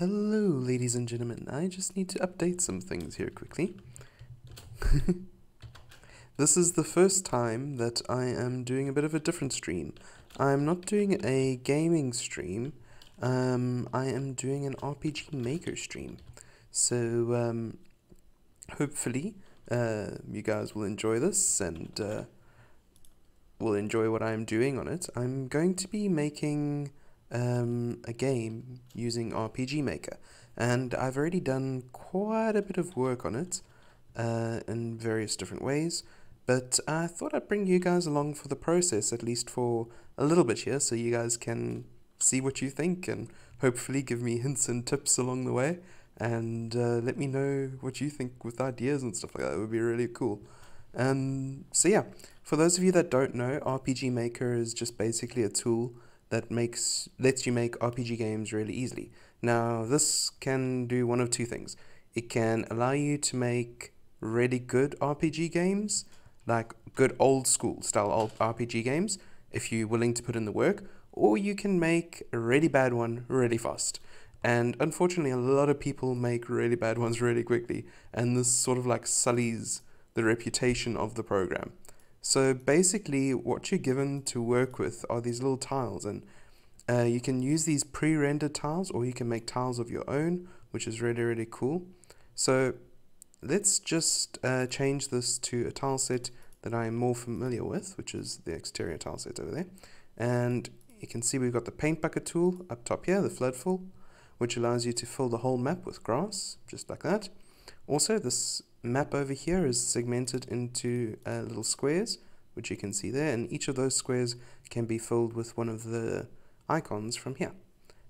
Hello, ladies and gentlemen. I just need to update some things here quickly. This is the first time that I am doing a bit of a different stream. I'm not doing a gaming stream. I am doing an RPG Maker stream. So, hopefully, you guys will enjoy this and will enjoy what I'm doing on it. I'm going to be making a game using RPG Maker, and I've already done quite a bit of work on it in various different ways, but I thought I'd bring you guys along for the process, at least for a little bit here, so you guys can see what you think and hopefully give me hints and tips along the way, and let me know what you think with ideas and stuff like that. It would be really cool. So yeah, for those of you that don't know, RPG Maker is just basically a tool that lets you make RPG games really easily. Now, this can do one of two things. It can allow you to make really good RPG games, like good old school style RPG games, if you're willing to put in the work, or you can make a really bad one really fast. And unfortunately, a lot of people make really bad ones really quickly, and this sort of like sullies the reputation of the program. So basically, what you're given to work with are these little tiles, and you can use these pre-rendered tiles, or you can make tiles of your own, which is really, really cool. So let's just change this to a tile set that I'm more familiar with, which is the exterior tile set over there. And you can see we've got the paint bucket tool up top here, the flood fill, which allows you to fill the whole map with grass, just like that. Also, this map over here is segmented into little squares, which you can see there, and each of those squares can be filled with one of the icons from here.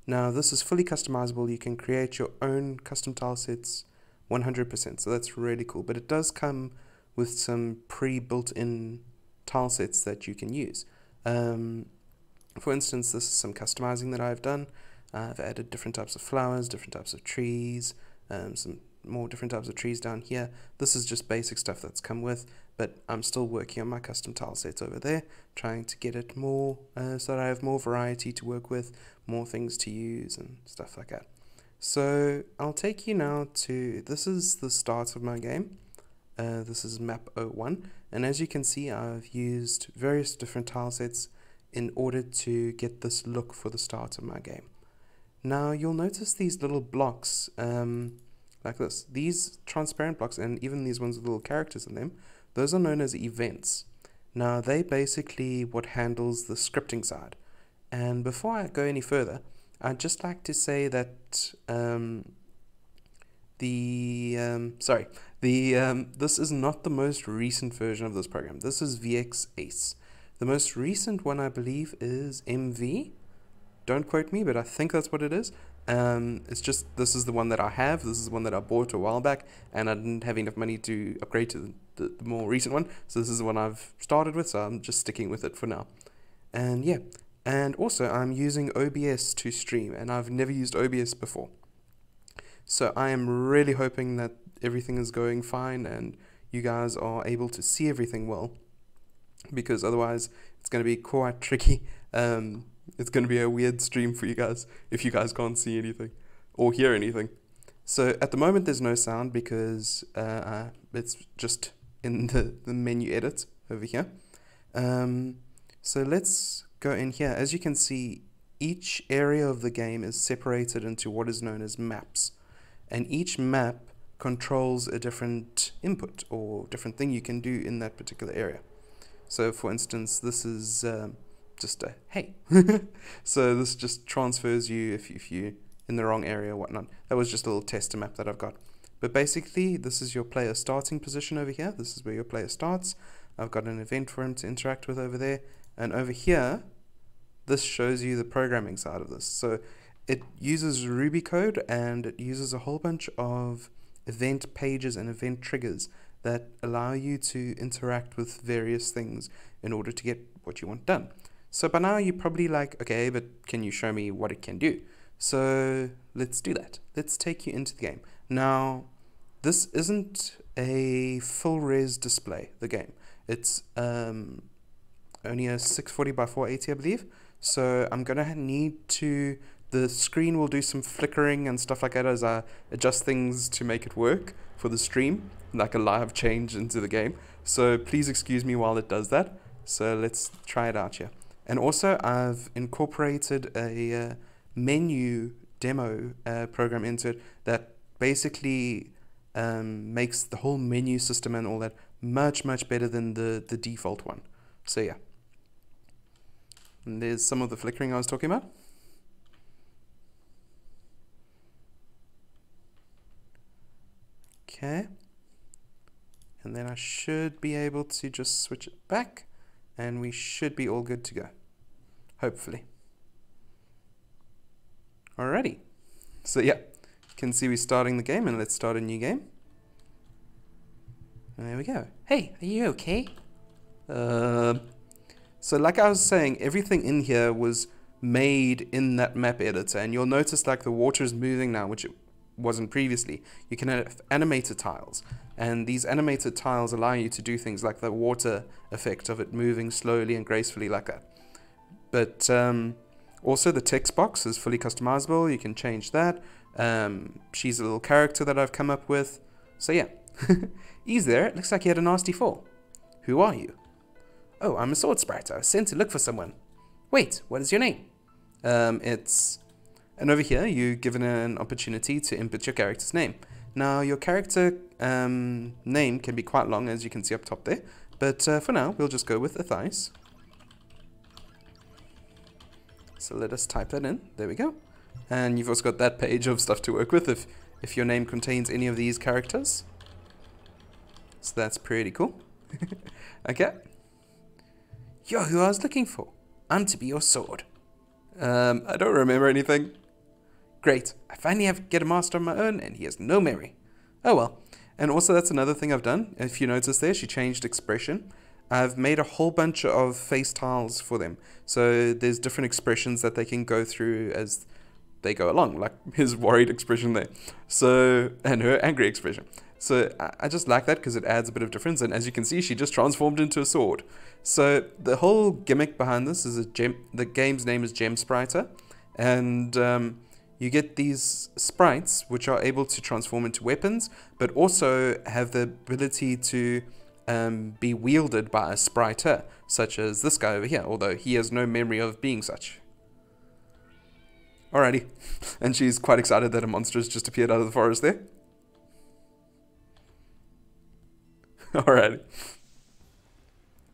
Now, this is fully customizable. You can create your own custom tile sets 100%, so that's really cool, but it does come with some pre-built-in tile sets that you can use. For instance, this is some customizing that I've done. I've added different types of flowers, different types of trees, some more different types of trees down here. This is just basic stuff that's come with, but I'm still working on my custom tile sets over there, trying to get it more so that I have more variety to work with, more things to use and stuff like that. So I'll take you now to, this is the start of my game. This is map 01, and as you can see, I've used various different tile sets in order to get this look for the start of my game. Now you'll notice these little blocks like this. These transparent blocks, and even these ones with little characters in them, those are known as events. Now they basically what handles the scripting side. And before I go any further, I'd just like to say that this is not the most recent version of this program. This is VX Ace. The most recent one, I believe, is MV. Don't quote me, but I think that's what it is. It's just, this is the one that I have. This is the one that I bought a while back, and I didn't have enough money to upgrade to the more recent one. So this is the one I've started with, so I'm just sticking with it for now. And yeah, and also I'm using OBS to stream, and I've never used OBS before. So I am really hoping that everything is going fine and you guys are able to see everything well, because otherwise it's going to be quite tricky. It's going to be a weird stream for you guys if you guys can't see anything or hear anything. So at the moment there's no sound because it's just in the menu edit over here. So let's go in here. As you can see, each area of the game is separated into what is known as maps, and each map controls a different input or different thing you can do in that particular area. So for instance, this is just a hey. So this just transfers you if you're in the wrong area or whatnot. That was just a little tester map that I've got. But basically, this is your player starting position over here. This is where your player starts. I've got an event for him to interact with over there. And over here, this shows you the programming side of this. So it uses Ruby code, and it uses a whole bunch of event pages and event triggers that allow you to interact with various things in order to get what you want done. So by now you're probably like, okay, but can you show me what it can do? So let's do that. Let's take you into the game. Now, this isn't a full res display, the game. It's only a 640 by 480, I believe. So I'm gonna need to the screen will do some flickering and stuff like that as I adjust things to make it work for the stream, like a live change into the game. So please excuse me while it does that. So let's try it out here. And also I've incorporated a menu demo program into it that basically makes the whole menu system and all that much better than the default one. So yeah, and there's some of the flickering I was talking about. Okay, and then I should be able to just switch it back and we should be all good to go, hopefully. Alrighty, so yeah, you can see we're starting the game, and let's start a new game. And there we go. Hey, are you okay? So like I was saying, everything in here was made in that map editor, and you'll notice like the water is moving now, which it wasn't previously. You can have animated tiles, and these animated tiles allow you to do things like the water effect of it moving slowly and gracefully like that. But also the text box is fully customizable. You can change that. She's a little character that I've come up with. So yeah, he's there. It looks like he had a nasty fall. Who are you? Oh, I'm a sword sprite. I was sent to look for someone. Wait, what is your name? And over here, you're given an opportunity to input your character's name. Now, your character name can be quite long, as you can see up top there. But for now, we'll just go with Athais. So let us type that in. There we go. And you've also got that page of stuff to work with if your name contains any of these characters. So that's pretty cool. Okay. You're who I was looking for. I'm to be your sword. I don't remember anything. Great. I finally get a master of my own, and he has no memory. Oh well. And also that's another thing I've done. If you notice there, she changed expression. I've made a whole bunch of face tiles for them. So there's different expressions that they can go through as they go along, like his worried expression there. So, and her angry expression. So I just like that because it adds a bit of difference. And as you can see, she just transformed into a sword. So the whole gimmick behind this is the game's name is Gemspriter. And you get these sprites which are able to transform into weapons, but also have the ability to be wielded by a spriter, such as this guy over here, although he has no memory of being such. Alrighty, and she's quite excited that a monster has just appeared out of the forest there. Alrighty.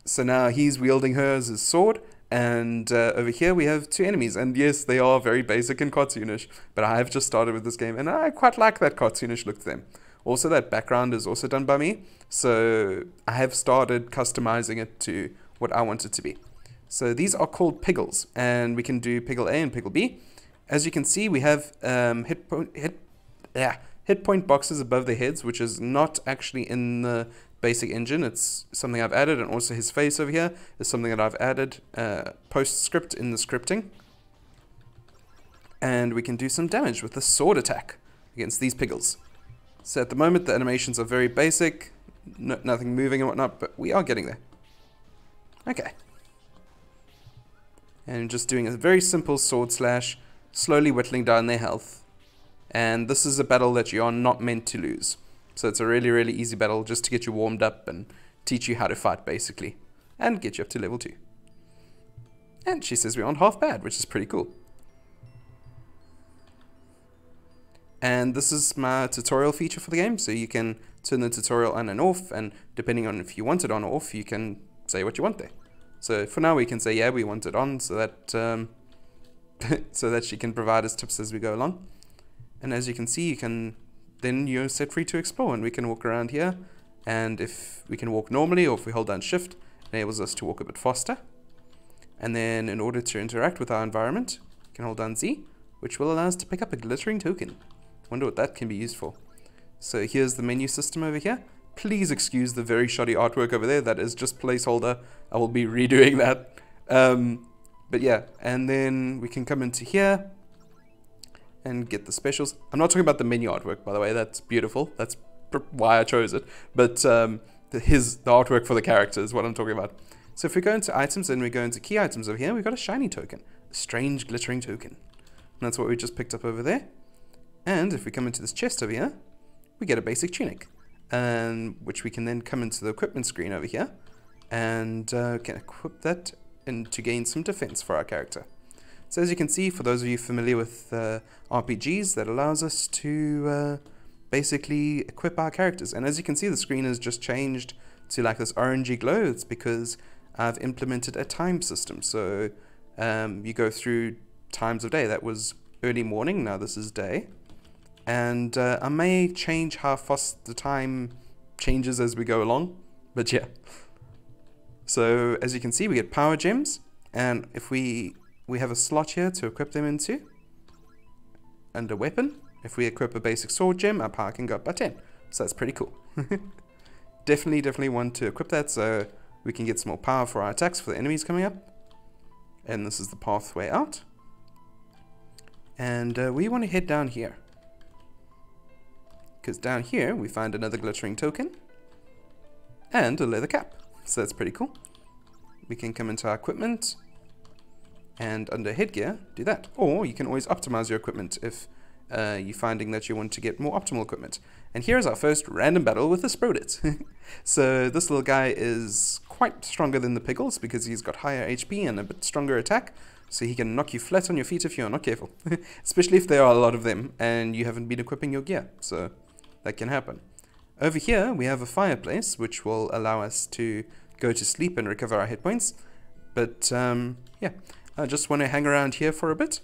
So now he's wielding her as his sword, and over here we have two enemies, and yes, they are very basic and cartoonish, but I have just started with this game, and I quite like that cartoonish look to them. Also, that background is also done by me, so I have started customizing it to what I want it to be. So these are called Piggles, and we can do Piggle A and Piggle B. As you can see, we have hit point boxes above their heads, which is not actually in the basic engine. It's something I've added, and also his face over here is something that I've added post-script in the scripting. And we can do some damage with the sword attack against these Piggles. So at the moment, the animations are very basic, nothing moving and whatnot, but we are getting there. Okay. And just doing a very simple sword slash, slowly whittling down their health. And this is a battle that you are not meant to lose. So it's a really easy battle just to get you warmed up and teach you how to fight, basically. And get you up to level 2. And she says we aren't half bad, which is pretty cool. And this is my tutorial feature for the game, so you can turn the tutorial on and off, and depending on if you want it on or off, you can say what you want there. So for now we can say, yeah, we want it on, so that so that she can provide us tips as we go along. And as you can see, then you're set free to explore, and we can walk around here, and if we can walk normally, or if we hold down shift, it enables us to walk a bit faster. And then in order to interact with our environment, we can hold down Z, which will allow us to pick up a glittering token. Wonder what that can be used for. So here's the menu system over here. Please excuse the very shoddy artwork over there. That is just placeholder. I will be redoing that. But yeah, and then we can come into here and get the specials. I'm not talking about the menu artwork, by the way. That's beautiful. That's why I chose it. But the artwork for the character is what I'm talking about. So if we go into items and we go into key items over here, we've got a shiny token. A strange glittering token. that's what we just picked up over there. And if we come into this chest over here, we get a basic tunic, which we can then come into the equipment screen over here, and can equip that and to gain some defense for our character. So as you can see, for those of you familiar with RPGs, that allows us to basically equip our characters. And as you can see, the screen has just changed to like this orangey glow. It's because I've implemented a time system. So you go through times of day. That was early morning, now this is day. And I may change how fast the time changes as we go along, but yeah. So as you can see, we get power gems, and if we have a slot here to equip them into. Under weapon, if we equip a basic sword gem, our power can go up by 10. So that's pretty cool. Definitely want to equip that so we can get some more power for our attacks for the enemies coming up. And this is the pathway out. And we want to head down here, because down here we find another glittering token and a leather cap. So that's pretty cool. We can come into our equipment and under headgear do that. Or you can always optimize your equipment if you're finding that you want to get more optimal equipment. And here's our first random battle with the Sproudit. So this little guy is quite stronger than the Piggles because he's got higher HP and a bit stronger attack. So he can knock you flat on your feet if you're not careful. Especially if there are a lot of them and you haven't been equipping your gear. So that can happen. Over here we have a fireplace which will allow us to go to sleep and recover our hit points. But yeah, I just want to hang around here for a bit.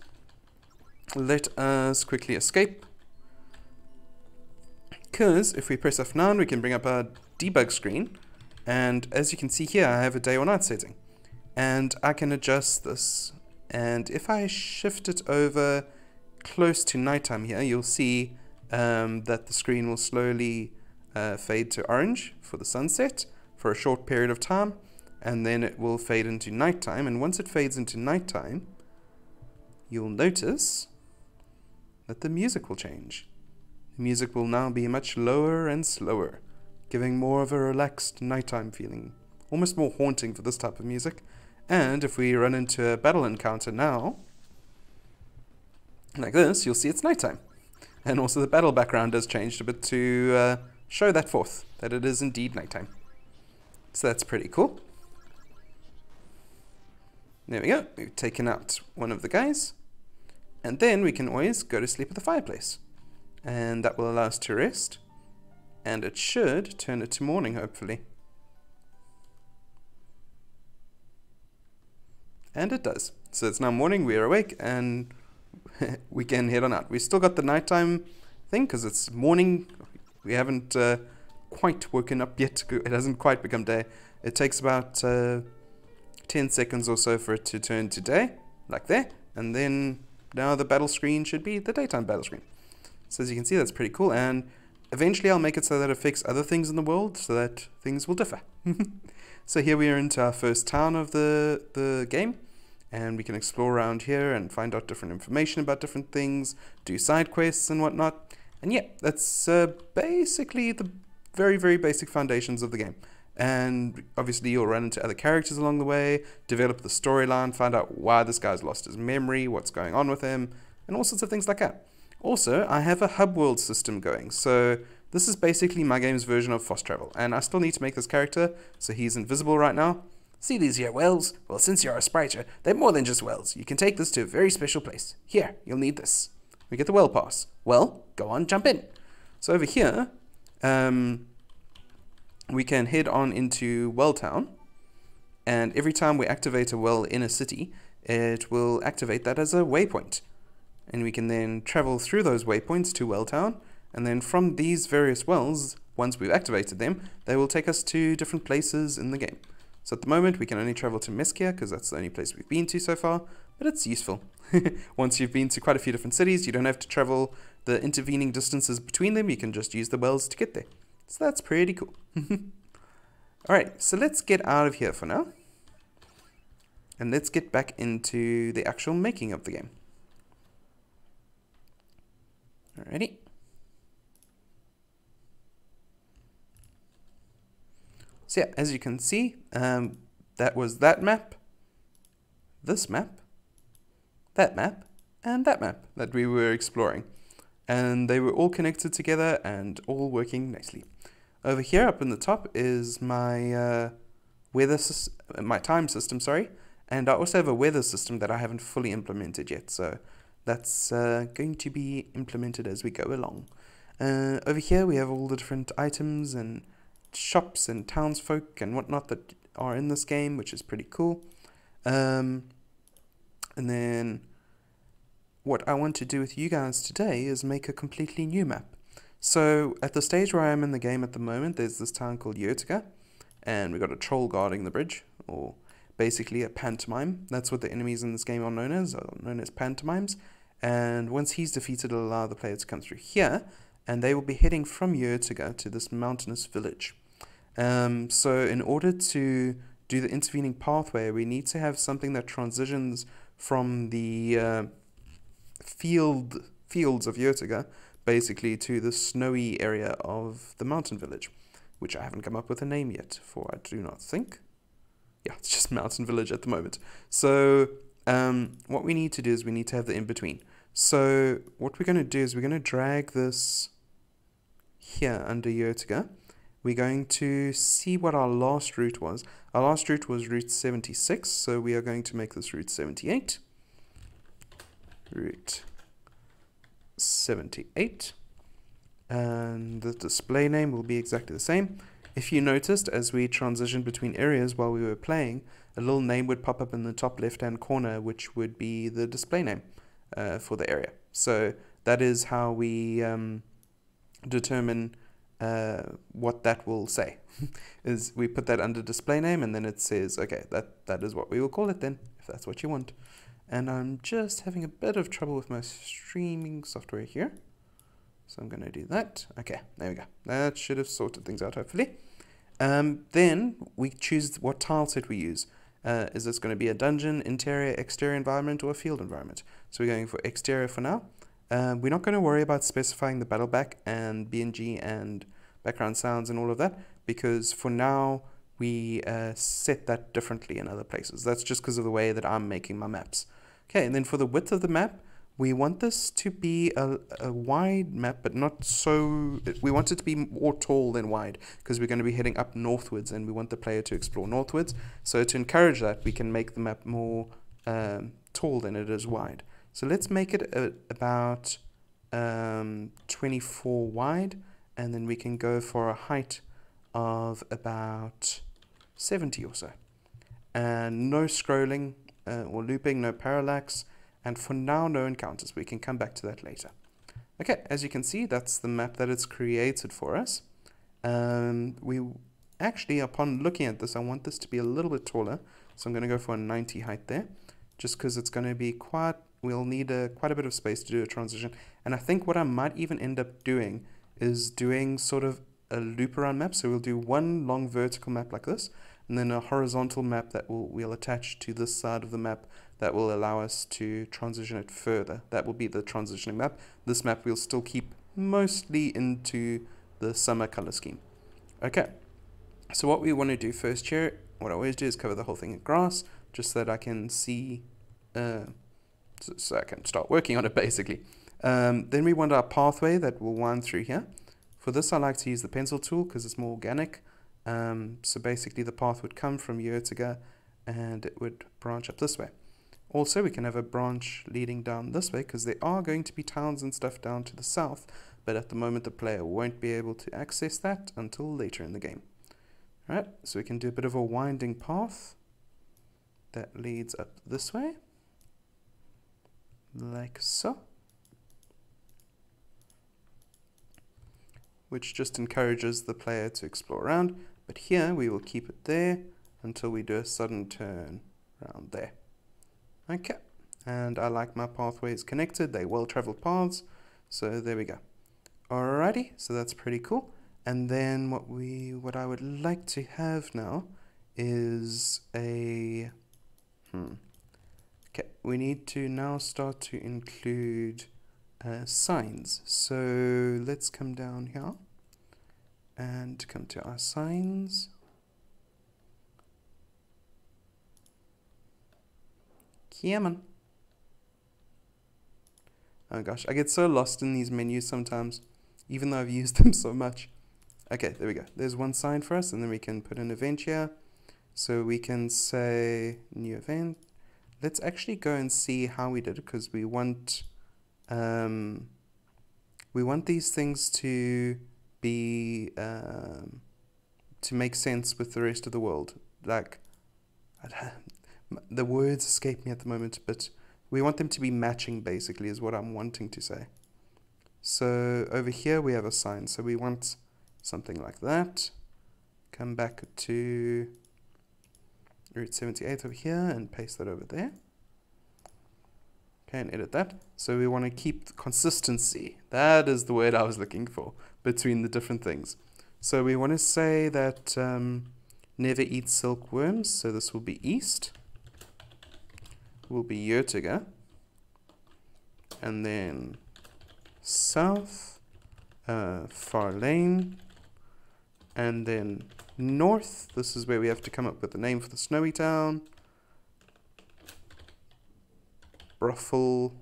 Let us quickly escape. Because if we press F9 we can bring up our debug screen. And as you can see here, I have a day or night setting. And I can adjust this. And if I shift it over close to nighttime here, you'll see that the screen will slowly fade to orange for the sunset for a short period of time, and then it will fade into nighttime. And once it fades into nighttime, you'll notice that the music will change. The music will now be much lower and slower, giving more of a relaxed nighttime feeling, almost more haunting for this type of music. And if we run into a battle encounter now, like this, you'll see it's nighttime. And also the battle background has changed a bit to show that forth, that it is indeed nighttime. So that's pretty cool. There we go, we've taken out one of the guys. And then we can always go to sleep at the fireplace. And that will allow us to rest. And it should turn it to morning, hopefully. And it does. So it's now morning, we are awake, and we can head on out. We still got the nighttime thing, because it's morning. We haven't quite woken up yet. It hasn't quite become day. It takes about 10 seconds or so for it to turn to day, like there. And then now the battle screen should be the daytime battle screen. So as you can see, that's pretty cool. And eventually I'll make it so that it affects other things in the world, so that things will differ. So here we are into our first town of the game. And we can explore around here and find out different information about different things, do side quests and whatnot. And yeah, that's basically the very, very basic foundations of the game. And obviously you'll run into other characters along the way, develop the storyline, find out why this guy's lost his memory, what's going on with him, and all sorts of things like that. Also, I have a hub world system going, so this is basically my game's version of fast travel. And I still need to make this character, so he's invisible right now. See these here wells? Well, since you're a spriter, they're more than just wells. You can take this to a very special place. Here, you'll need this. We get the well pass. Well, go on, jump in. So over here, we can head on into Welltown. And every time we activate a well in a city, it will activate that as a waypoint. And we can then travel through those waypoints to Welltown. And then from these various wells, once we've activated them, they will take us to different places in the game. So at the moment, we can only travel to Meskia, because that's the only place we've been to so far, but it's useful. Once you've been to quite a few different cities, you don't have to travel the intervening distances between them, you can just use the wells to get there. So that's pretty cool. Alright, so let's get out of here for now. And let's get back into the actual making of the game. Alrighty. So yeah, as you can see, that was that map, this map, that map, and that map that we were exploring. And they were all connected together and all working nicely. Over here up in the top is my my time system, sorry, and I also have a weather system that I haven't fully implemented yet, so that's going to be implemented as we go along. Over here we have all the different items and shops and townsfolk and whatnot that are in this game, which is pretty cool. And then what I want to do with you guys today is make a completely new map. So at the stage where I am in the game at the moment, there's this town called Utica, and we've got a troll guarding the bridge, or basically a pantomime. That's what the enemies in this game are known as pantomimes. And once he's defeated, it'll allow the player to come through here, and they will be heading from Utica to this mountainous village. So in order to do the intervening pathway, we need to have something that transitions from the fields of Utica, basically, to the snowy area of the mountain village, which I haven't come up with a name yet for, I do not think. Yeah, it's just Mountain Village at the moment. So what we need to do is we need to have the in-between. So what we're going to do is we're going to drag this here under Utica. We're going to see what our last route was. Our last route was Route 76, so we are going to make this Route 78. Route 78. And the display name will be exactly the same. If you noticed, as we transitioned between areas while we were playing, a little name would pop up in the top left-hand corner, which would be the display name for the area. So that is how we determine what that will say. Is we put that under display name, and then it says, okay, that is what we will call it then, if that's what you want. And I'm just having a bit of trouble with my streaming software here. So I'm going to do that. Okay, there we go. That should have sorted things out, hopefully. Then we choose what tile set we use. Is this going to be a dungeon, interior, exterior environment, or a field environment? So we're going for exterior for now. We're not going to worry about specifying the battle back and BNG and background sounds and all of that, because for now we set that differently in other places. That's just because of the way that I'm making my maps. Okay, and then for the width of the map, we want this to be a wide map, but not so... We want it to be more tall than wide, because we're going to be heading up northwards, and we want the player to explore northwards. So to encourage that, we can make the map more tall than it is wide. So let's make it about 24 wide, and then we can go for a height of about 70 or so. And no scrolling or looping, no parallax. And for now, no encounters. We can come back to that later. Okay, as you can see, that's the map that it's created for us. We actually, upon looking at this, I want this to be a little bit taller. So I'm going to go for a 90 height there, just because it's going to be quite, we'll need quite a bit of space to do a transition. And I think what I might even end up doing is doing sort of a loop around map. So we'll do one long vertical map like this, and then a horizontal map that we'll attach to this side of the map that will allow us to transition it further. That will be the transitioning map. This map we'll still keep mostly into the summer color scheme. Okay, so what we want to do first here, what I always do is cover the whole thing in grass, just so that I can see, so I can start working on it basically. Then we want our pathway that will wind through here. For this I like to use the pencil tool because it's more organic. So basically the path would come from Utica and it would branch up this way. Also, we can have a branch leading down this way because there are going to be towns and stuff down to the south, but at the moment the player won't be able to access that until later in the game. Alright, so we can do a bit of a winding path that leads up this way, like so, which just encourages the player to explore around, but here we will keep it there until we do a sudden turn around there. Okay, and I like my pathways connected, they're well-traveled paths, so there we go. Alrighty, so that's pretty cool. And then what I would like to have now is a okay, we need to now start to include signs. So let's come down here and come to our signs. Come on. Oh gosh, I get so lost in these menus sometimes, even though I've used them so much. Okay, there we go. There's one sign for us, and then we can put an event here. So we can say new event. Let's actually go and see how we did, because we want these things to be to make sense with the rest of the world. Like, the words escape me at the moment, but we want them to be matching, basically, is what I'm wanting to say. So over here we have a sign, so we want something like that. Come back to Route 78 over here and paste that over there. Okay, and edit that. So we want to keep consistency. That is the word I was looking for, between the different things. So we want to say that never eat silkworms, so this will be east. Will be Yurtiga. And then south, Farlane. And then north, this is where we have to come up with the name for the snowy town. Bruffledame.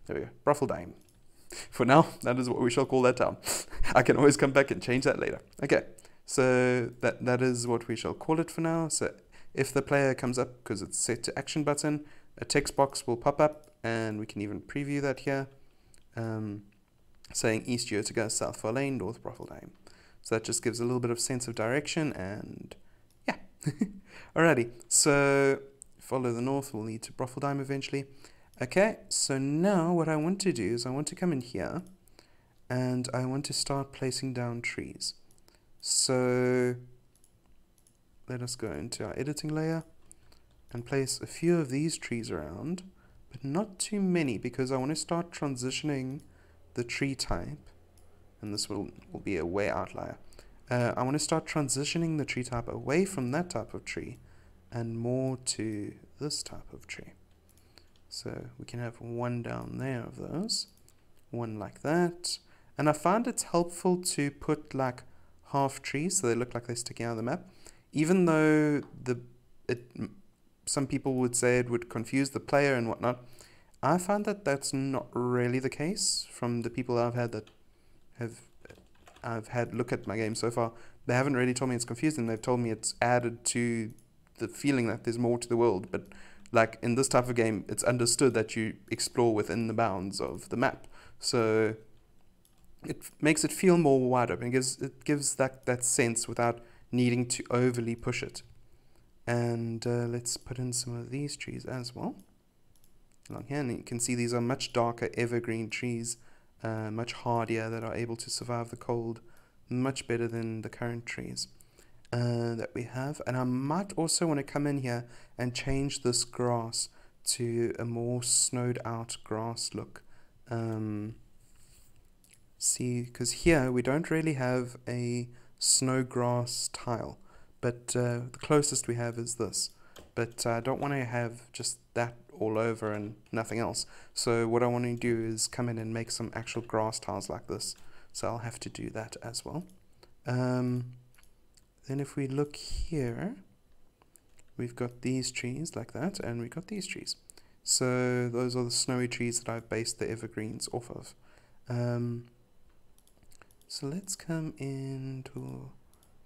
There we go, Bruffledame. For now, that is what we shall call that town. I can always come back and change that later. Okay, so that is what we shall call it for now. So if the player comes up, because it's set to action button, a text box will pop up, and we can even preview that here, saying East Yurtiga, South Farlane, North Bruffledame. So that just gives a little bit of sense of direction, and yeah. Alrighty, so follow the north, we'll lead to Bruffledame eventually. Okay, so now what I want to do is I want to come in here and I want to start placing down trees. So let us go into our editing layer and place a few of these trees around, but not too many, because I want to start transitioning the tree type, and this will be a way outlier. I want to start transitioning the tree type away from that type of tree and more to this type of tree. So we can have one down there of those, one like that. And I find it's helpful to put like half trees so they look like they're sticking out of the map, even though some people would say it would confuse the player and whatnot. I find that that's not really the case from the people I've had look at my game so far. They haven't really told me it's confusing. They've told me it's added to the feeling that there's more to the world. But like in this type of game, it's understood that you explore within the bounds of the map. So it makes it feel more wide open. It gives that sense without needing to overly push it. And let's put in some of these trees as well along here, and you can see these are much darker evergreen trees, much hardier, that are able to survive the cold much better than the current trees that we have. And I might also want to come in here and change this grass to a more snowed out grass look. See, because here we don't really have a snow grass tile, but the closest we have is this. But I don't want to have just that all over and nothing else. So what I want to do is come in and make some actual grass tiles like this. So I'll have to do that as well. Then if we look here, we've got these trees like that, and we've got these trees. So those are the snowy trees that I've based the evergreens off of. So let's come into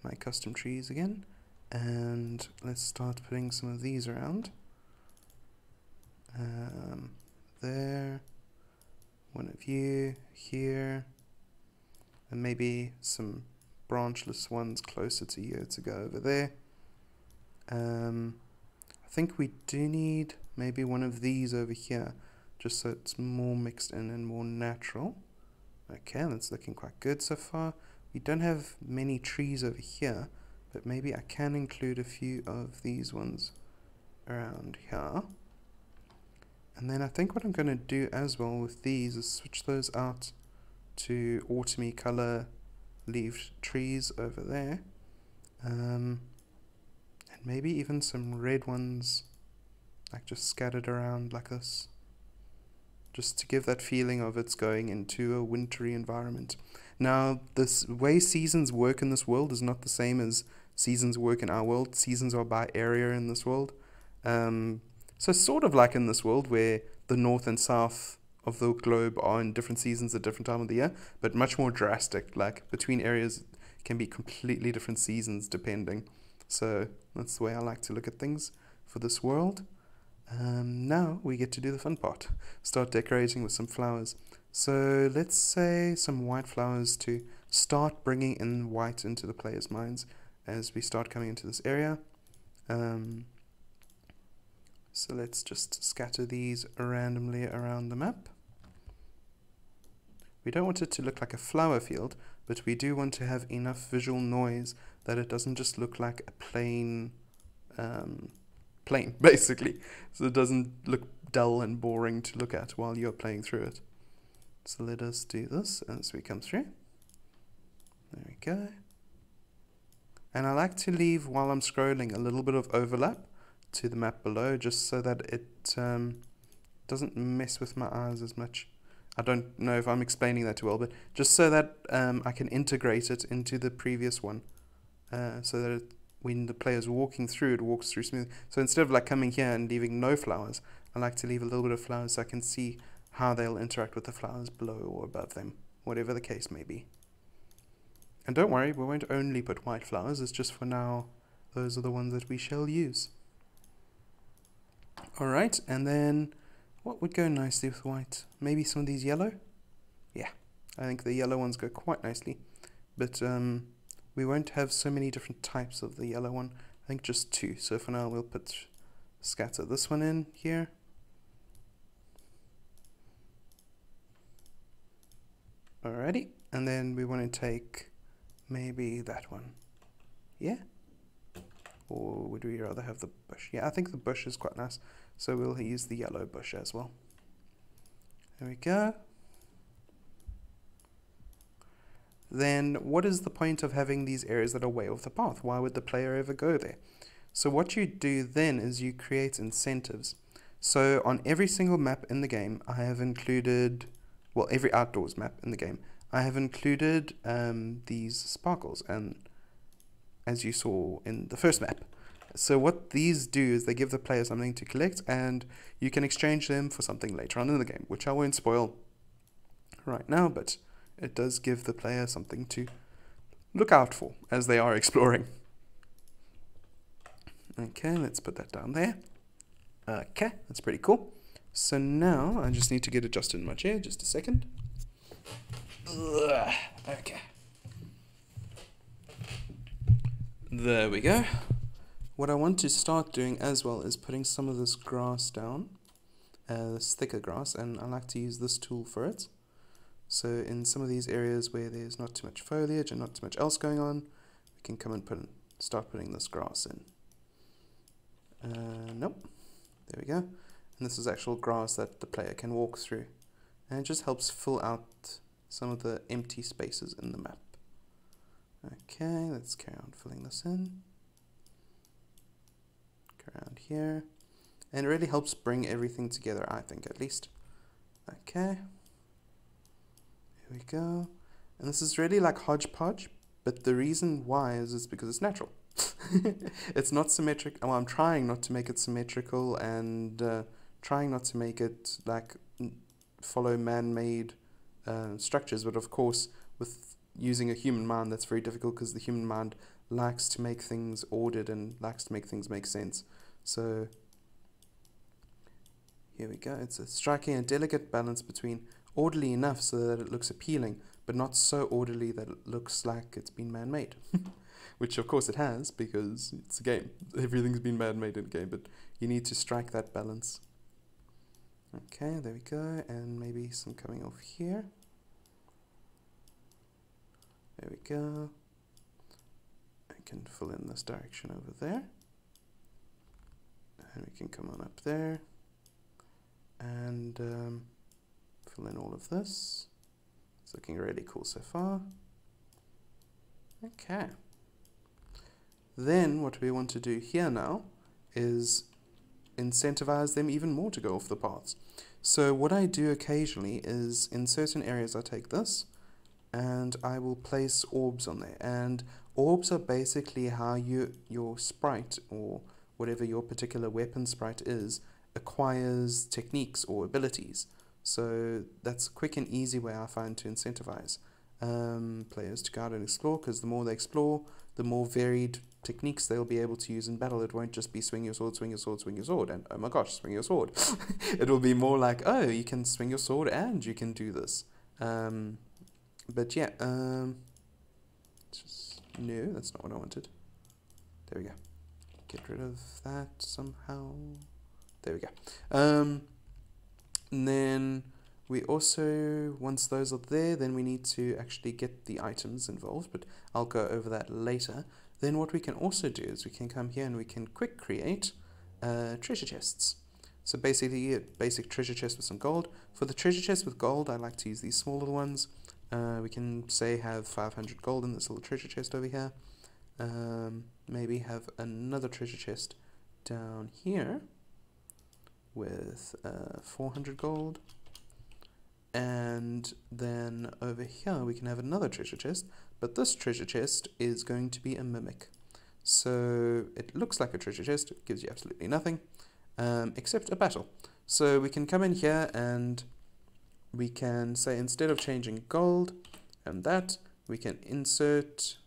my custom trees again, and let's start putting some of these around. There, one of you here, and maybe some branchless ones closer to you to go over there. I think we do need maybe one of these over here, just so it's more mixed in and more natural. Okay, that's looking quite good so far. We don't have many trees over here, but maybe I can include a few of these ones around here. And then I think what I'm going to do as well with these is switch those out to autumny color leaved trees over there. And maybe even some red ones like just scattered around like this, just to give that feeling of it's going into a wintry environment. Now, this way seasons work in this world is not the same as seasons work in our world. Seasons are by area in this world. So sort of like in this world where the north and south of the globe are in different seasons at different time of the year, but much more drastic. Like between areas can be completely different seasons depending. So that's the way I like to look at things for this world. Now we get to do the fun part. Start decorating with some flowers. So let's say some white flowers to start bringing in white into the players' minds as we start coming into this area. So let's just scatter these randomly around the map. We don't want it to look like a flower field, but we do want to have enough visual noise that it doesn't just look like a plain, basically. So it doesn't look dull and boring to look at while you're playing through it. So let us do this as we come through. There we go. And I like to leave, while I'm scrolling, a little bit of overlap to the map below, just so that it doesn't mess with my eyes as much. I don't know if I'm explaining that too well, but just so that I can integrate it into the previous one, so that when the player's walking through, it walks through smooth. So instead of like coming here and leaving no flowers, I like to leave a little bit of flowers so I can see how they'll interact with the flowers below or above them, whatever the case may be. And don't worry, we won't only put white flowers, it's just for now, those are the ones that we shall use. Alright, and then what would go nicely with white? Maybe some of these yellow? Yeah, I think the yellow ones go quite nicely. But we won't have so many different types of the yellow one. I think just two. So for now we'll scatter this one in here. Alrighty, and then we want to take maybe that one. Yeah? Or would we rather have the bush? Yeah, I think the bush is quite nice. So we'll use the yellow bush as well. There we go. Then what is the point of having these areas that are way off the path? Why would the player ever go there? So what you do then is you create incentives. So on every single map in the game, I have included, well, every outdoors map in the game, I have included these sparkles, and as you saw in the first map. So what these do is they give the player something to collect, and you can exchange them for something later on in the game, which I won't spoil right now, but it does give the player something to look out for as they are exploring. Okay, let's put that down there. Okay, that's pretty cool. So now I just need to get adjusted in my chair, just a second. Ugh, okay. There we go. What I want to start doing as well is putting some of this grass down, this thicker grass, and I like to use this tool for it. So in some of these areas where there's not too much foliage and not too much else going on, we can come and start putting this grass in. Nope. There we go. And this is actual grass that the player can walk through. And it just helps fill out some of the empty spaces in the map. Okay, let's carry on filling this in. Go around here. And it really helps bring everything together, I think, at least. Okay. Here we go. And this is really like hodgepodge, but the reason why is because it's natural. It's not symmetric. Well, I'm trying not to make it symmetrical and trying not to make it like follow man-made structures, but of course with using a human mind that's very difficult because the human mind likes to make things ordered and likes to make things make sense. So here we go. It's striking a delicate balance between orderly enough so that it looks appealing, but not so orderly that it looks like it's been man-made. Which of course it has, because it's a game. Everything's been man-made in a game, but you need to strike that balance. Okay, there we go, and maybe some coming off here. There we go. I can fill in this direction over there. And we can come on up there. And fill in all of this. It's looking really cool so far. Okay. Then what we want to do here now is incentivize them even more to go off the paths. So what I do occasionally is in certain areas I take this and I will place orbs on there. And orbs are basically how your sprite or whatever your particular weapon sprite is acquires techniques or abilities. So that's a quick and easy way I find to incentivize players to go out and explore, because the more they explore, the more varied techniques they'll be able to use in battle. It won't just be swing your sword, swing your sword, swing your sword, and oh my gosh, swing your sword. It will be more like, oh, you can swing your sword and you can do this. But yeah, no, that's not what I wanted. There we go. Get rid of that somehow. There we go. And then we also, once those are there, then we need to actually get the items involved, but I'll go over that later. Then what we can also do is we can come here and we can quick create treasure chests. So basically a basic treasure chest with some gold. For the treasure chest with gold, I like to use these small little ones. We can say have 500 gold in this little treasure chest over here. Maybe have another treasure chest down here with 400 gold. And then over here we can have another treasure chest, but this treasure chest is going to be a mimic. So it looks like a treasure chest, it gives you absolutely nothing, except a battle. So we can come in here and we can say, instead of changing gold and that, we can insert,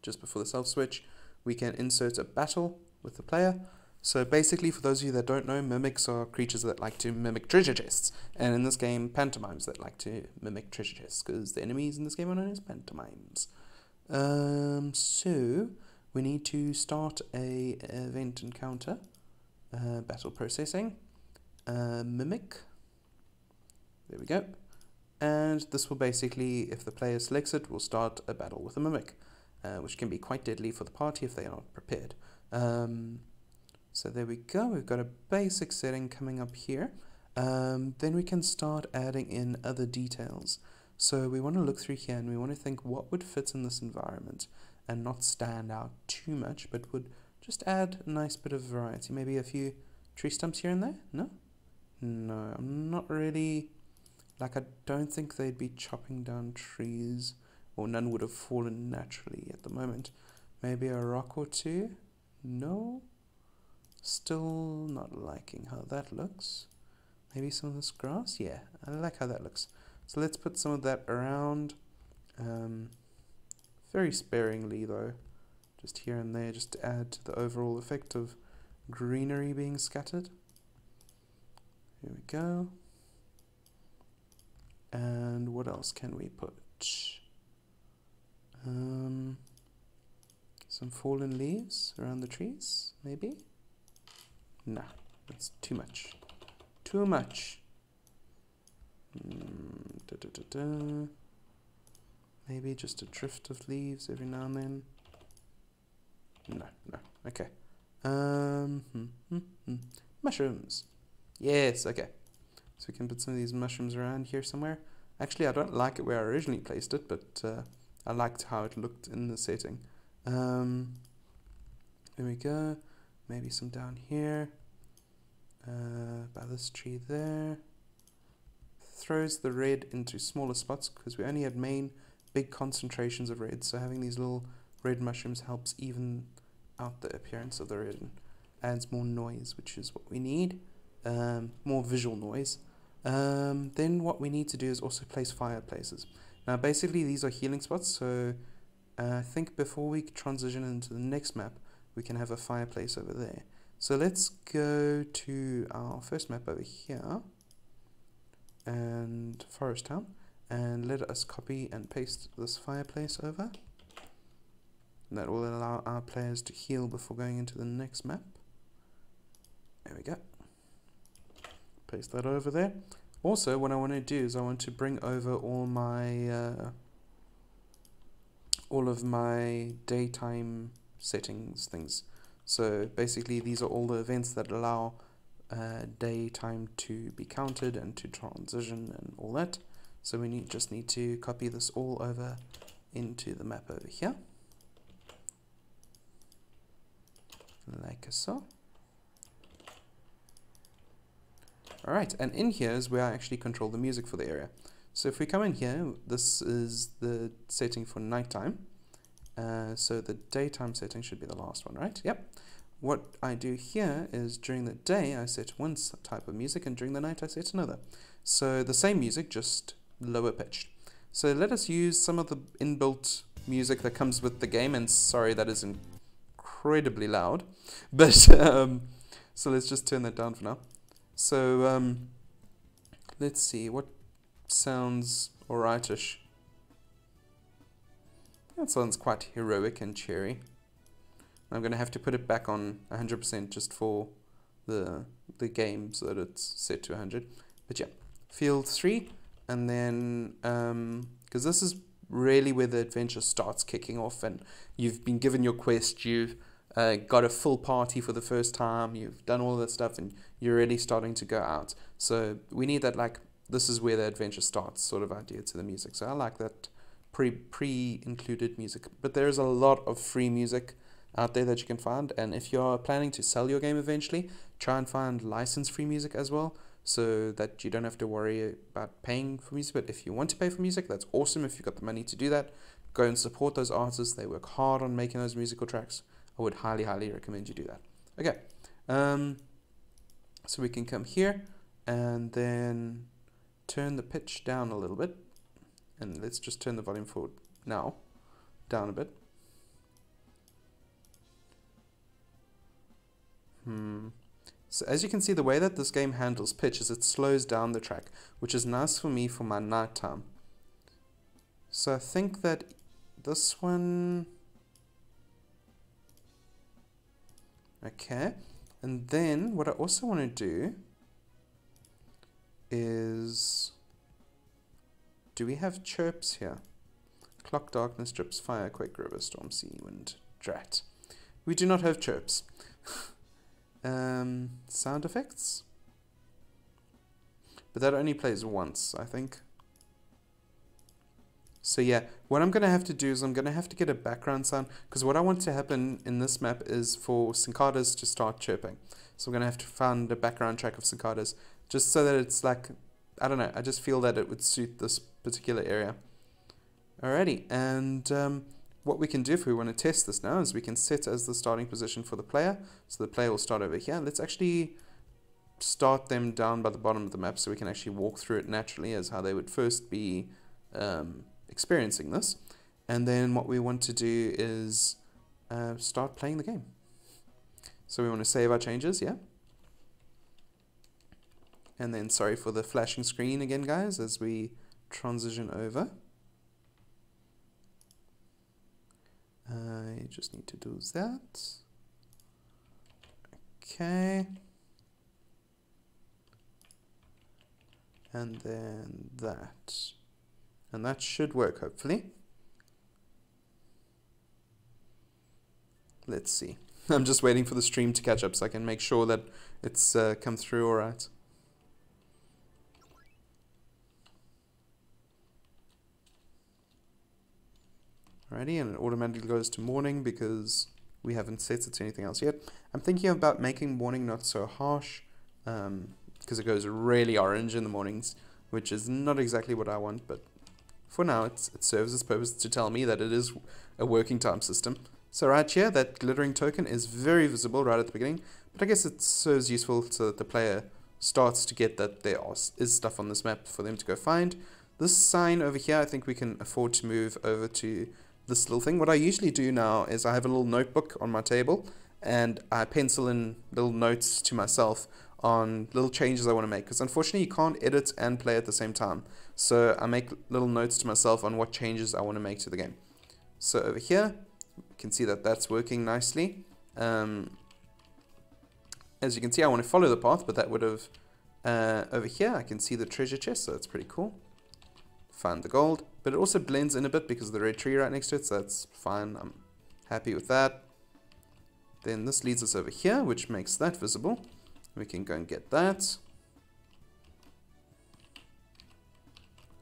just before the self switch, we can insert a battle with the player. So basically, for those of you that don't know, mimics are creatures that like to mimic treasure chests. And in this game, pantomimes that like to mimic treasure chests, because the enemies in this game are known as pantomimes. So we need to start a event encounter, battle processing, mimic. There we go. And this will basically, if the player selects it, will start a battle with a mimic, which can be quite deadly for the party if they are not prepared. So there we go, we've got a basic setting coming up here. Then we can start adding in other details. So we want to look through here and we want to think what would fit in this environment and not stand out too much, but would just add a nice bit of variety. Maybe a few tree stumps here and there? No? No, I'm not really, like I don't think they'd be chopping down trees, or none would have fallen naturally at the moment. Maybe a rock or two? No? Still not liking how that looks. Maybe some of this grass? Yeah, I like how that looks. So let's put some of that around. Very sparingly though. Just here and there, just to add to the overall effect of greenery being scattered. Here we go. And what else can we put? Some fallen leaves around the trees, maybe? Nah, that's too much. Too much. Maybe just a drift of leaves every now and then. No, okay. Mushrooms. Yes, okay. So we can put some of these mushrooms around here somewhere. Actually, I don't like it where I originally placed it, but I liked how it looked in the setting. There we go. Maybe some down here, by this tree there. Throws the red into smaller spots because we only had main big concentrations of red, so having these little red mushrooms helps even out the appearance of the red and adds more noise, which is what we need, more visual noise. Then what we need to do is also place fireplaces. Now basically these are healing spots, so I think before we transition into the next map, we can have a fireplace over there. So let's go to our first map over here, and Forest Town, and let us copy and paste this fireplace over. And that will allow our players to heal before going into the next map. There we go. Paste that over there. Also, what I want to do is I want to bring over all of my daytime settings things. So basically these are all the events that allow daytime to be counted and to transition and all that. So we just need to copy this all over into the map over here, like so. Alright, and in here is where I actually control the music for the area. So if we come in here, this is the setting for nighttime. So the daytime setting should be the last one, right? Yep. what I do here is during the day I set one type of music and during the night I set another. So the same music, just lower pitched. So let us use some of the inbuilt music that comes with the game, and sorry that is incredibly loud, but so let's just turn that down for now. So let's see what sounds alrightish. That sounds quite heroic and cheery. I'm going to have to put it back on 100% just for the game so that it's set to 100. But yeah, field 3, and then because this is really where the adventure starts kicking off, and you've been given your quest, you've got a full party for the first time, you've done all that stuff, and you're really starting to go out. So we need that, like, this is where the adventure starts sort of idea to the music. So I like that pre-included music. But there's a lot of free music out there that you can find, and if you're planning to sell your game eventually, try and find license-free music as well, so that you don't have to worry about paying for music. But if you want to pay for music, that's awesome. If you've got the money to do that, go and support those artists. They work hard on making those musical tracks. I would highly recommend you do that. Okay, so we can come here and then turn the pitch down a little bit, and let's just turn the volume forward now down a bit. So as you can see, the way that this game handles pitch is it slows down the track, which is nice for me for my nighttime. So I think that this one, okay, and then what I also want to do is, do we have chirps here? Clock, darkness, drips, fire, quake, river, storm, sea, wind, drat. We do not have chirps. Sound effects, but that only plays once, I think. So yeah, what I'm going to have to do is I'm going to have to get a background sound, because what I want to happen in this map is for cicadas to start chirping. So I'm going to have to find a background track of cicadas, just so that it's like, I don't know, I just feel that it would suit this particular area. Alrighty, and what we can do if we want to test this now is we can set as the starting position for the player. So the player will start over here. Let's actually start them down by the bottom of the map so we can actually walk through it naturally as how they would first be experiencing this. And then what we want to do is start playing the game. So we want to save our changes, yeah? And then sorry for the flashing screen again, guys, as we transition over. I just need to do that. Okay. And then that. And that should work, hopefully. Let's see. I'm just waiting for the stream to catch up so I can make sure that it's come through all right. Alrighty, and it automatically goes to morning because we haven't set it to anything else yet. I'm thinking about making morning not so harsh, because it goes really orange in the mornings, which is not exactly what I want, but for now it serves its purpose to tell me that it is a working time system. So right here, that glittering token is very visible right at the beginning, but I guess it serves useful so that the player starts to get that there is stuff on this map for them to go find. This sign over here, I think we can afford to move over to this little thing. What I usually do now is I have a little notebook on my table and I pencil in little notes to myself on little changes I want to make, because unfortunately you can't edit and play at the same time. So I make little notes to myself on what changes I want to make to the game. So over here you can see that that's working nicely. As you can see, I want to follow the path, but that would have over here I can see the treasure chest, so that's pretty cool. Find the gold, but it also blends in a bit because of the red tree right next to it, so that's fine. I'm happy with that. Then this leads us over here, which makes that visible. We can go and get that.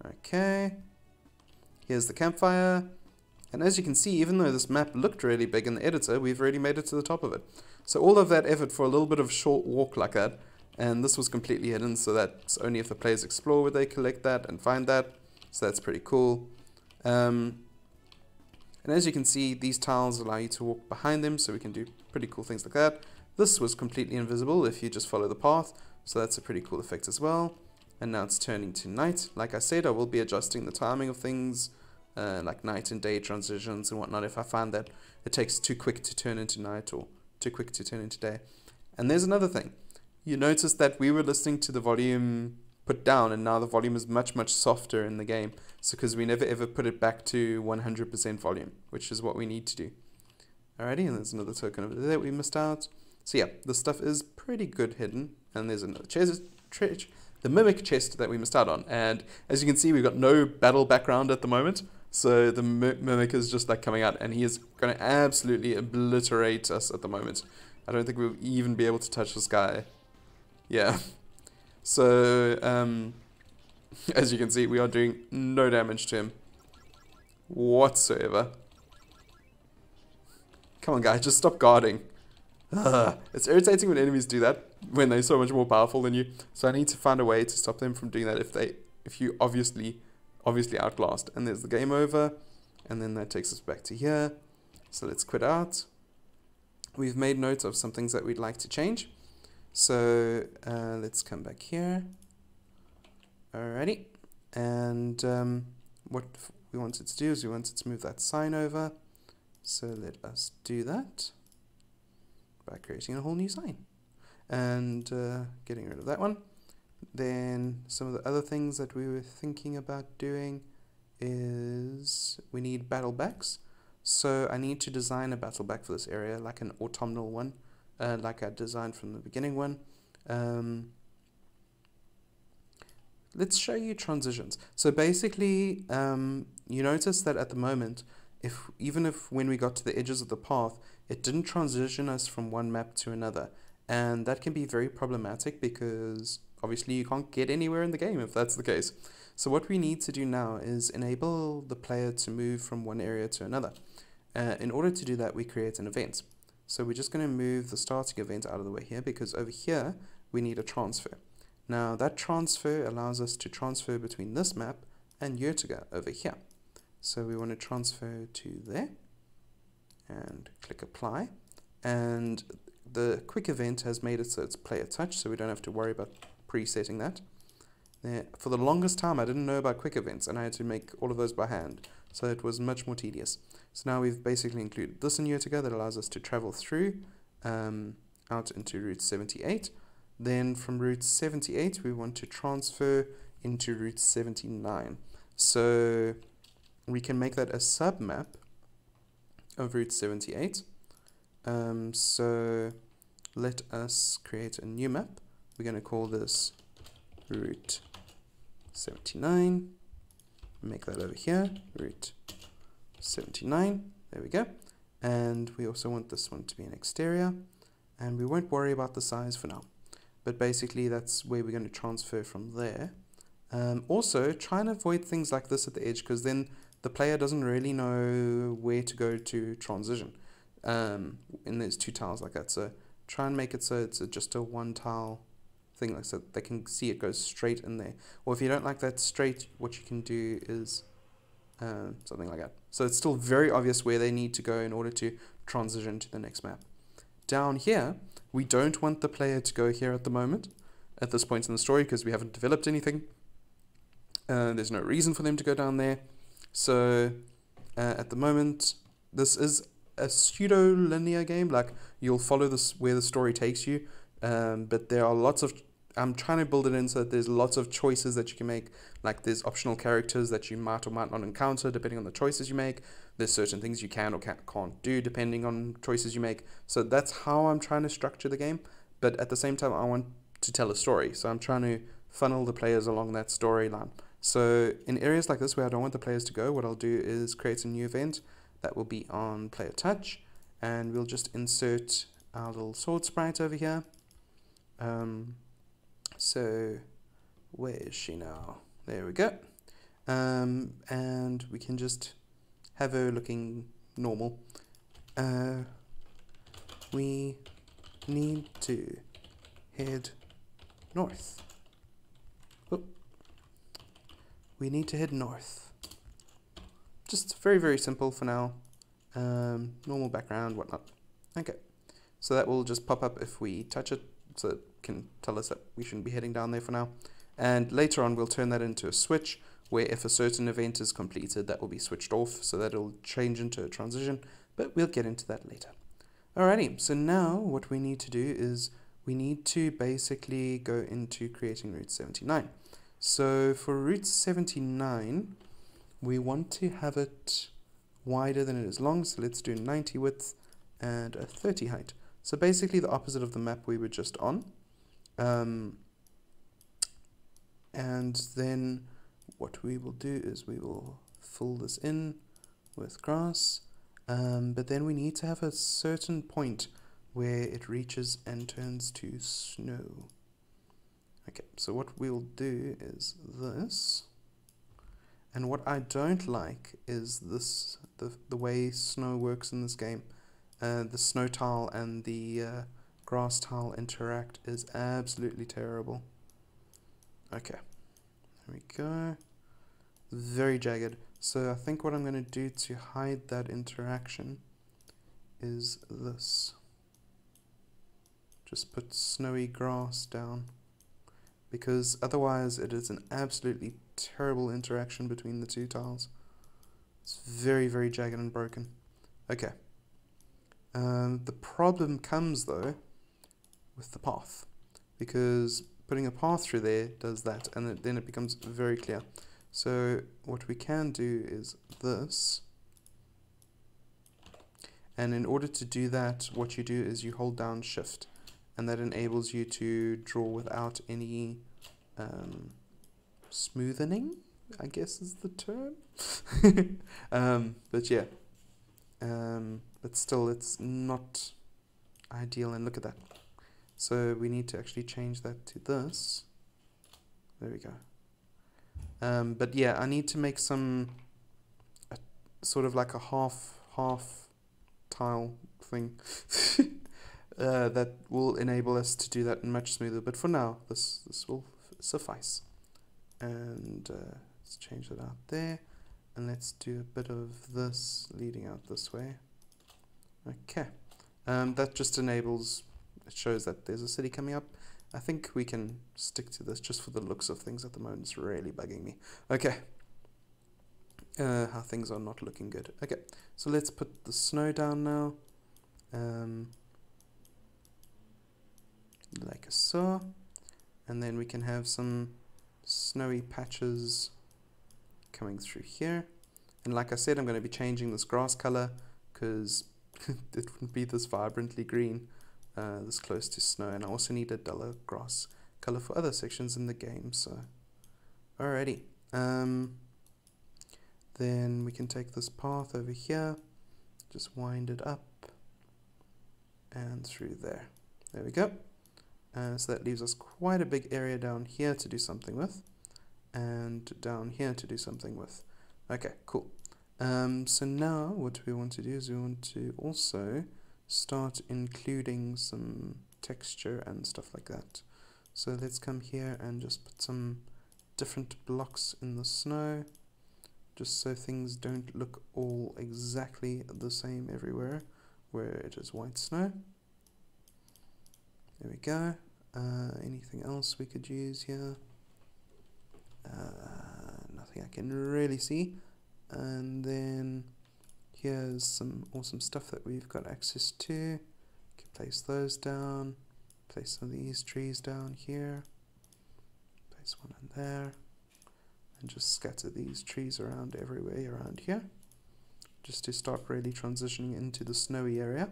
Okay. Here's the campfire. And as you can see, even though this map looked really big in the editor, we've already made it to the top of it. So all of that effort for a little bit of short walk like that, and this was completely hidden, so that's only if the players explore would they collect that and find that. So that's pretty cool. And And as you can see, these tiles allow you to walk behind them, so we can do pretty cool things like that. This was completely invisible if you just follow the path, so that's a pretty cool effect as well. And now it's turning to night. Like I said, I will be adjusting the timing of things, like night and day transitions and whatnot, if I find that it takes too quick to turn into night or too quick to turn into day. And there's another thing. You notice that we were listening to the volume put down, and now the volume is much, much softer in the game. So because we never ever put it back to 100% volume, which is what we need to do. Alrighty, and there's another token over there that we missed out. So yeah, this stuff is pretty good hidden. And there's another the mimic chest that we missed out on. And as you can see, we've got no battle background at the moment. So the mimic is just like coming out, and he is going to absolutely obliterate us at the moment. I don't think we'll even be able to touch this guy. Yeah. So, as you can see, we are doing no damage to him whatsoever. Come on, guys, just stop guarding. Ugh. It's irritating when enemies do that, when they're so much more powerful than you. So I need to find a way to stop them from doing that if you obviously outlast. And there's the game over, and then that takes us back to here. So let's quit out. We've made note of some things that we'd like to change. So let's come back here. Alrighty. And what we wanted to do is we wanted to move that sign over. So let us do that by creating a whole new sign. And getting rid of that one. Then some of the other things that we were thinking about doing is we need battle backs. So I need to design a battle back for this area, like an autumnal one, like I designed from the beginning one. Let's show you transitions. So basically, you notice that at the moment, even if when we got to the edges of the path, it didn't transition us from one map to another. And that can be very problematic because obviously you can't get anywhere in the game if that's the case. So what we need to do now is enable the player to move from one area to another. In order to do that, we create an event. So we're just going to move the starting event out of the way here, because over here we need a transfer. Now that transfer allows us to transfer between this map and Yurtiga over here. So we want to transfer to there and click apply. And the quick event has made it so it's player touch, so we don't have to worry about presetting that. For the longest time I didn't know about quick events, and I had to make all of those by hand, so it was much more tedious. So now we've basically included this in Yurtiga that allows us to travel through out into Route 78. Then from Route 78 we want to transfer into Route 79. So we can make that a sub-map of Route 78. So let us create a new map. We're going to call this Route 79. Make that over here, Route 79. There we go. And we also want this one to be an exterior. And we won't worry about the size for now. But basically that's where we're going to transfer from there. Also, try and avoid things like this at the edge, because then the player doesn't really know where to go to transition. And there's two tiles like that. So try and make it so it's just a one tile thing, like so they can see it goes straight in there. Or if you don't like that straight, what you can do is something like that. So it's still very obvious where they need to go in order to transition to the next map. Down here, we don't want the player to go here at the moment, at this point in the story, because we haven't developed anything. There's no reason for them to go down there. So at the moment, this is a pseudo-linear game, like you'll follow this where the story takes you, but there are lots of, I'm trying to build it in so that there's lots of choices that you can make, like there's optional characters that you might or might not encounter depending on the choices you make. There's certain things you can or can't do depending on choices you make. So that's how I'm trying to structure the game, but at the same time I want to tell a story, so I'm trying to funnel the players along that storyline. So in areas like this where I don't want the players to go, what I'll do is create a new event that will be on player touch, and we'll just insert our little sword sprite over here. So where is she now? There we go. And we can just have her looking normal. We need to head north. Oop. We need to head north. Just very, very simple for now. normal background, whatnot. Okay, so that will just pop up if we touch it, so it can tell us that we shouldn't be heading down there for now. And later on we'll turn that into a switch, where if a certain event is completed, that will be switched off, so that it'll change into a transition, but we'll get into that later. Alrighty, so now what we need to do is we need to basically go into creating Route 79. So for Route 79, we want to have it wider than it is long, so let's do 90 width and a 30 height. So basically the opposite of the map we were just on. And then what we will do is we will fill this in with grass, but then we need to have a certain point where it reaches and turns to snow. Okay, so what we'll do is this, and what I don't like is this, the way snow works in this game. The snow tile and the grass tile interact is absolutely terrible. Okay, there we go. Very jagged. So I think what I'm going to do to hide that interaction is this. Just put snowy grass down, because otherwise it is an absolutely terrible interaction between the two tiles. It's very, very jagged and broken. Okay. The problem comes though with the path, because putting a path through there does that, and then it becomes very clear. So what we can do is this, and in order to do that, what you do is you hold down shift, and that enables you to draw without any smoothing, I guess is the term. But yeah, but still it's not ideal, and look at that. So we need to actually change that to this. There we go. But yeah, I need to make some sort of like a half tile thing that will enable us to do that much smoother. But for now, this will suffice. And let's change that out there, and let's do a bit of this leading out this way. Okay, that just enables, it shows that there's a city coming up. I think we can stick to this just for the looks of things at the moment. It's really bugging me. Okay, how things are not looking good. Okay, so let's put the snow down now, like so, and then we can have some snowy patches coming through here. And like I said, I'm going to be changing this grass color because it wouldn't be this vibrantly green this close to snow, and I also need a duller grass color for other sections in the game. So alrighty, then we can take this path over here, just wind it up and through there. There we go. So that leaves us quite a big area down here to do something with, and down here to do something with. Okay, cool. So now what we want to do is we want to also start including some texture and stuff like that. So let's come here and just put some different blocks in the snow, just so things don't look all exactly the same everywhere where it is white snow. There we go. Anything else we could use here? Nothing I can really see. And then here's some awesome stuff that we've got access to. You can place those down, place some of these trees down here, place one in there, and just scatter these trees around everywhere around here, just to start really transitioning into the snowy area.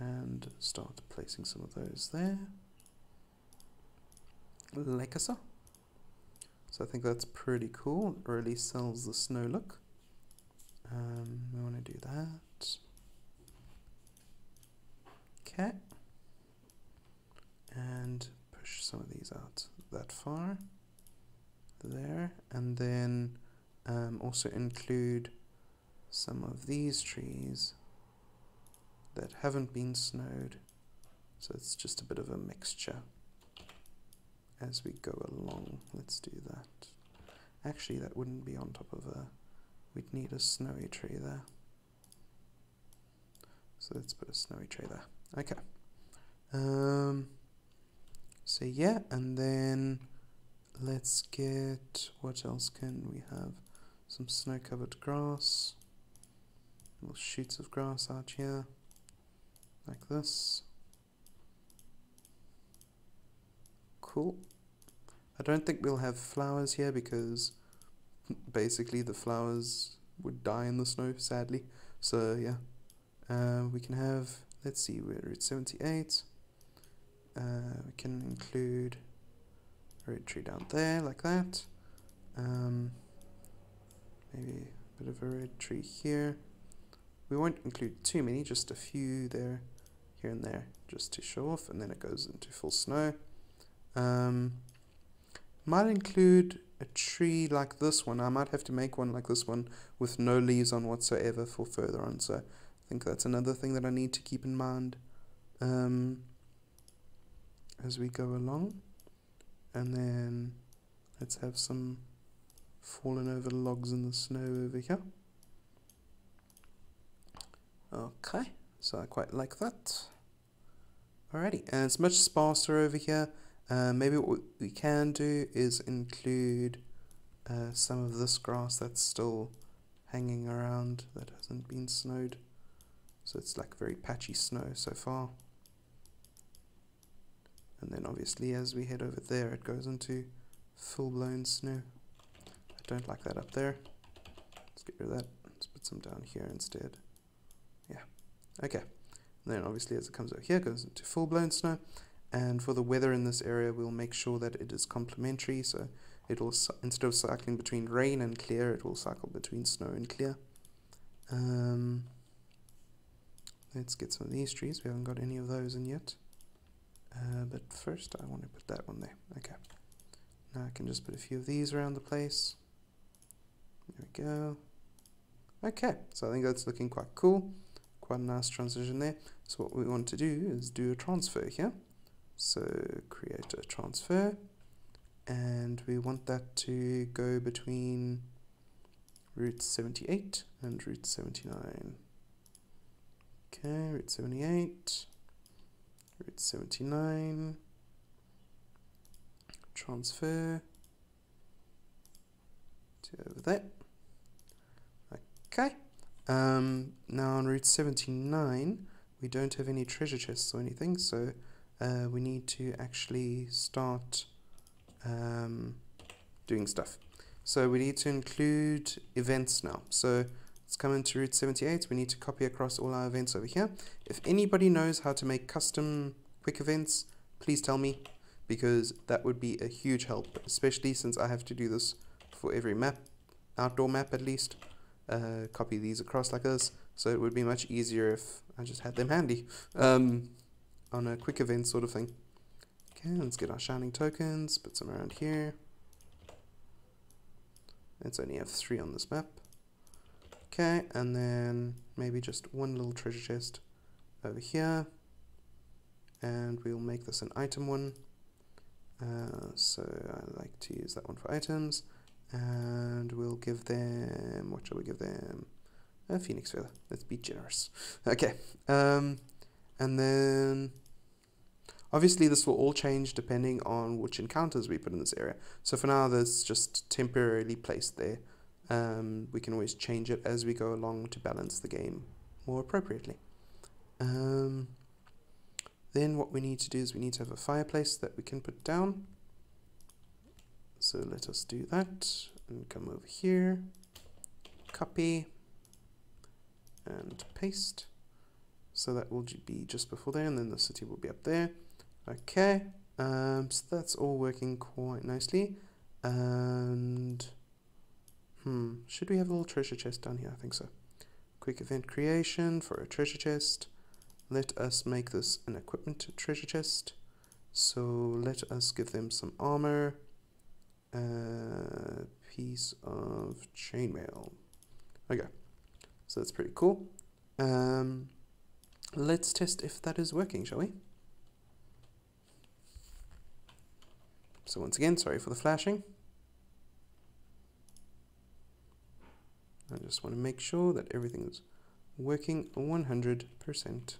And start placing some of those there, like so. So I think that's pretty cool. It really sells the snow look. We want to do that. Okay. And push some of these out that far. There. And then also include some of these trees that haven't been snowed. So it's just a bit of a mixture as we go along. Let's do that. Actually, that wouldn't be on top of a we'd need a snowy tree there. So let's put a snowy tree there. Okay. So yeah, and then let's get, what else can we have? Some snow-covered grass. Little shoots of grass out here, like this. Cool. I don't think we'll have flowers here because basically the flowers would die in the snow, sadly. So yeah, we can have, let's see, we're at 78. We can include a red tree down there, like that. Maybe a bit of a red tree here. We won't include too many, just a few there, here and there, just to show off, and then it goes into full snow. Might include a tree like this one. I might have to make one like this one with no leaves on whatsoever for further on, so I think that's another thing that I need to keep in mind as we go along. And then let's have some fallen over logs in the snow over here. Okay, so I quite like that. Alrighty, and it's much sparser over here. Maybe what we can do is include some of this grass that's still hanging around that hasn't been snowed. So it's like very patchy snow so far. And then obviously as we head over there it goes into full-blown snow. I don't like that up there. Let's get rid of that. Let's put some down here instead. Yeah, okay. And then obviously as it comes over here it goes into full-blown snow. And for the weather in this area we'll make sure that it is complementary, so it will, instead of cycling between rain and clear, it will cycle between snow and clear. Let's get some of these trees. We haven't got any of those in yet. But first I want to put that one there. Okay. Now I can just put a few of these around the place. There we go. Okay, so I think that's looking quite cool. Quite a nice transition there. So what we want to do is do a transfer here. So create a transfer, and we want that to go between route 78 and route 79. Okay, route 78, route 79, transfer to over there. Okay, now on route 79 we don't have any treasure chests or anything, so we need to actually start doing stuff. So we need to include events now. So let's come into route 78. We need to copy across all our events over here. If anybody knows how to make custom quick events, please tell me, because that would be a huge help, especially since I have to do this for every map, outdoor map at least. Copy these across like this, so it would be much easier if I just had them handy. On a quick event sort of thing. Okay, let's get our shining tokens, put some around here. Let's only have 3 on this map. Okay, and then maybe just one little treasure chest over here. And we'll make this an item one. So I like to use that one for items. And we'll give them, what shall we give them? A phoenix feather. Let's be generous. Okay. And then obviously this will all change depending on which encounters we put in this area. So for now that's just temporarily placed there. We can always change it as we go along to balance the game more appropriately. Then what we need to do is we need to have a fireplace that we can put down. So let us do that and come over here, copy and paste. So that will be just before there, and then the city will be up there. Okay, so that's all working quite nicely. And should we have a little treasure chest down here? I think so. Quick event creation for a treasure chest. Let us make this an equipment treasure chest. So let us give them some armor, a piece of chainmail. Okay, so that's pretty cool. Let's test if that is working, shall we? So once again, sorry for the flashing. I just want to make sure that everything is working 100%.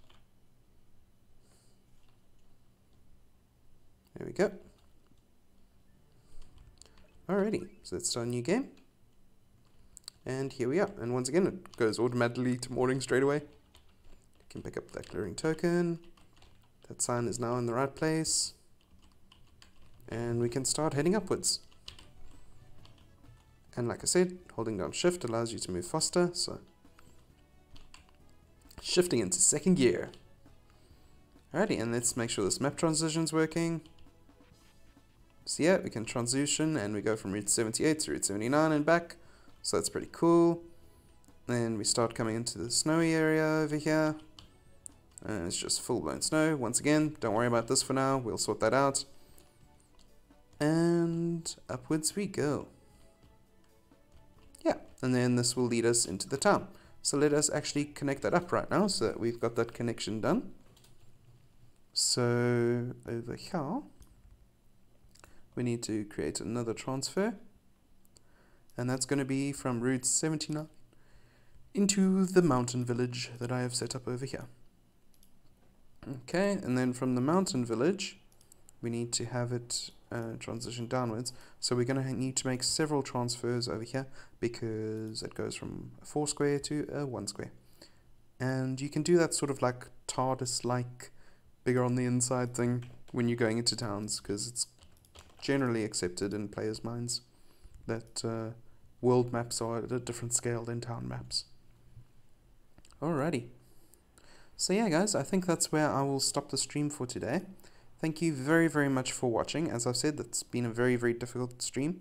There we go. Alrighty, so let's start a new game. And here we are. And once again, it goes automatically to morning straight away. You can pick up that clearing token. That sign is now in the right place. And we can start heading upwards. And like I said, holding down shift allows you to move faster. So shifting into second gear. Alrighty, and let's make sure this map transition is working. So yeah, we can transition and we go from Route 78 to Route 79 and back. So that's pretty cool. Then we start coming into the snowy area over here. And it's just full-blown snow. Once again, don't worry about this for now. We'll sort that out. And upwards we go. Yeah, and then this will lead us into the town. So let us actually connect that up right now so that we've got that connection done. So over here, we need to create another transfer. And that's going to be from Route 79 into the mountain village that I have set up over here. Okay, and then from the mountain village, we need to have it transition downwards. So we're going to need to make several transfers over here because it goes from a 4 square to a 1 square. And you can do that sort of like TARDIS-like bigger on the inside thing when you're going into towns, because it's generally accepted in players' minds that world maps are at a different scale than town maps. Alrighty. So yeah guys, I think that's where I will stop the stream for today. Thank you very, very much for watching. As I've said, that's been a very, very difficult stream.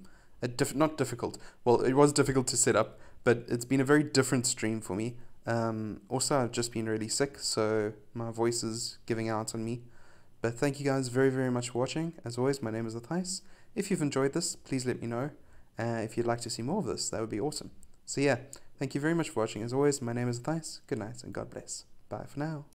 Not difficult. Well, it was difficult to set up, but it's been a very different stream for me. Also, I've just been really sick, so my voice is giving out on me. But thank you guys very, very much for watching. As always, my name is Athais. If you've enjoyed this, please let me know. If you'd like to see more of this, that would be awesome. So yeah, thank you very much for watching. As always, my name is Athais. Good night and God bless. Bye for now.